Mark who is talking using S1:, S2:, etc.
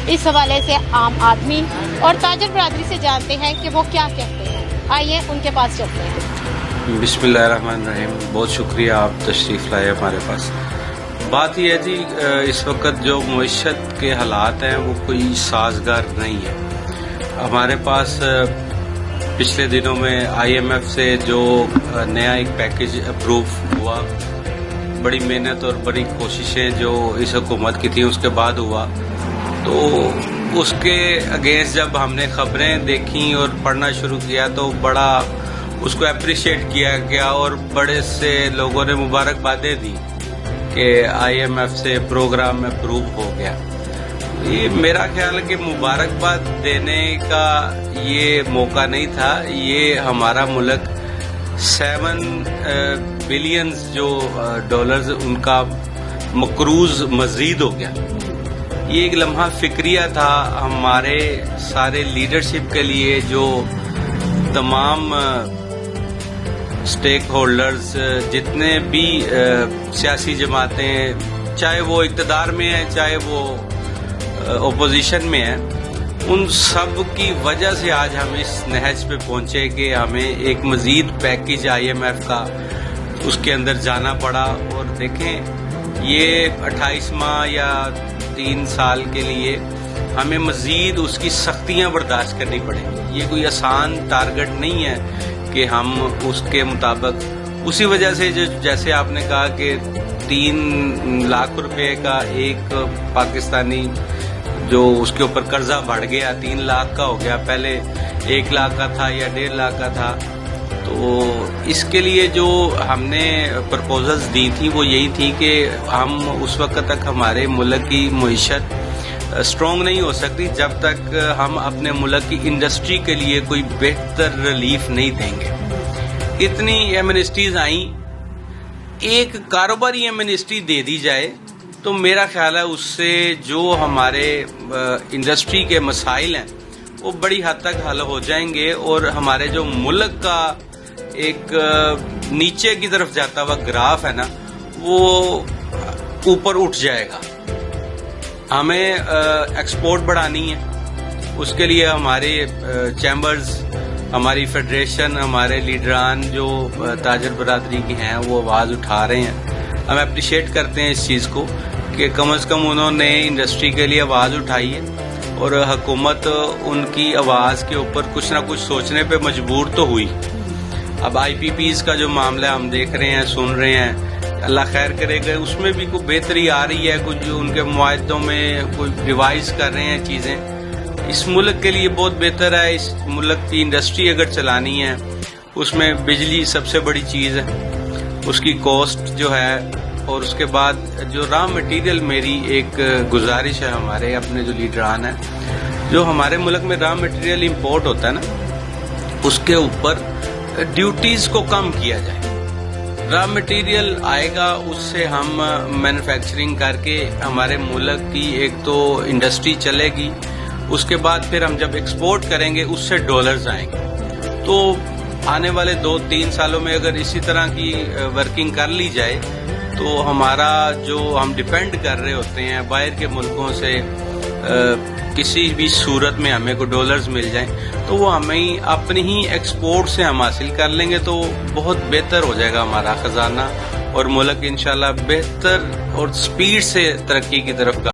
S1: اس حوالے سے عام آدمی اور تاجر برادری سے جانتے ہیں کہ وہ کیا کہتے ہیں. آئیے ان کے پاس چلتے ہیں.
S2: بسم اللہ الرحمن الرحیم. بہت شکریہ آپ تشریف لائے ہمارے پاس. بات یہ ہے جی، اس وقت جو معیشت کے حالات ہیں وہ کوئی سازگار نہیں ہے. ہمارے پاس پچھلے دنوں میں IMF سے جو نیا ایک پیکج اپروو ہوا، بڑی محنت اور بڑی کوششیں جو اس حکومت کی تھیں اس کے بعد ہوا، تو اس کے اگینسٹ جب ہم نے خبریں دیکھیں اور پڑھنا شروع کیا تو بڑا اس کو اپریشیٹ کیا گیا اور بڑے سے لوگوں نے مبارکبادیں دی کہ IMF سے پروگرام اپروو ہو گیا. یہ میرا خیال ہے کہ مبارکباد دینے کا یہ موقع نہیں تھا. یہ ہمارا ملک 7 بلینز جو ڈالرز ان کا مقروض مزید ہو گیا. یہ ایک لمحہ فکریہ تھا ہمارے سارے لیڈرشپ کے لیے، جو تمام اسٹیک ہولڈرز، جتنے بھی سیاسی جماعتیں، چاہے وہ اقتدار میں ہیں چاہے وہ اپوزیشن میں ہیں، ان سب کی وجہ سے آج ہم اس نہج پہ پہنچے کہ ہمیں ایک مزید پیکج IMF کا اس کے اندر جانا پڑا. اور دیکھیں، یہ 28 ماہ یا 3 سال کے لیے ہمیں مزید اس کی سختیاں برداشت کرنی پڑیں گی. یہ کوئی آسان ٹارگٹ نہیں ہے کہ ہم اس کے مطابق، اسی وجہ سے جیسے آپ نے کہا کہ 3 لاکھ روپے کا ایک پاکستانی جو اس کے اوپر قرضہ بڑھ گیا، 3 لاکھ کا ہو گیا، پہلے 1 لاکھ کا تھا یا 1.5 لاکھ کا تھا. تو اس کے لیے جو ہم نے پرپوزلز دی تھی وہ یہی تھی کہ ہم اس وقت تک ہمارے ملک کی معیشت اسٹرانگ نہیں ہو سکتی جب تک ہم اپنے ملک کی انڈسٹری کے لیے کوئی بہتر ریلیف نہیں دیں گے. اتنی ایمنسٹیز آئیں، ایک کاروباری ایمنسٹی دے دی جائے تو میرا خیال ہے اس سے جو ہمارے انڈسٹری کے مسائل ہیں وہ بڑی حد تک حل ہو جائیں گے، اور ہمارے جو ملک کا ایک نیچے کی طرف جاتا ہوا گراف ہے نا، وہ اوپر اٹھ جائے گا. ہمیں ایکسپورٹ بڑھانی ہے، اس کے لیے ہمارے چیمبرز، ہماری فیڈریشن، ہمارے لیڈران جو تاجر برادری کی ہیں وہ آواز اٹھا رہے ہیں. ہم اپریشیٹ کرتے ہیں اس چیز کو کہ کم از کم انہوں نے انڈسٹری کے لیے آواز اٹھائی ہے، اور حکومت ان کی آواز کے اوپر کچھ نہ کچھ سوچنے پہ مجبور تو ہوئی. اب IPPs کا جو معاملہ ہم دیکھ رہے ہیں، سن رہے ہیں، اللہ خیر کرے گا، اس میں بھی کوئی بہتری آ رہی ہے، کچھ جو ان کے معاہدوں میں کوئی ریوائز کر رہے ہیں چیزیں. اس ملک کے لیے بہت بہتر ہے. اس ملک کی انڈسٹری اگر چلانی ہے، اس میں بجلی سب سے بڑی چیز ہے، اس کی کاسٹ جو ہے، اور اس کے بعد جو را مٹیریل. میری ایک گزارش ہے ہمارے اپنے جو لیڈران ہیں، جو ہمارے ملک میں را مٹیریل امپورٹ ہوتا ہے نا، اس کے اوپر ڈیوٹیز کو کم کیا جائے. را مٹیریل آئے گا، اس سے ہم مینوفیکچرنگ کر کے ہمارے ملک کی ایک تو انڈسٹری چلے گی، اس کے بعد پھر ہم جب ایکسپورٹ کریں گے اس سے ڈالرز آئیں گے. تو آنے والے 2-3 سالوں میں اگر اسی طرح کی ورکنگ کر لی جائے تو ہمارا جو ہم ڈیپینڈ کر رہے ہوتے ہیں باہر کے ملکوں سے، کسی بھی صورت میں ہمیں کو ڈالرز مل جائیں تو وہ ہمیں اپنی ہی ایکسپورٹ سے ہم حاصل کر لیں گے، تو بہت بہتر ہو جائے گا ہمارا خزانہ، اور ملک انشاءاللہ بہتر اور سپیڈ سے ترقی کی طرف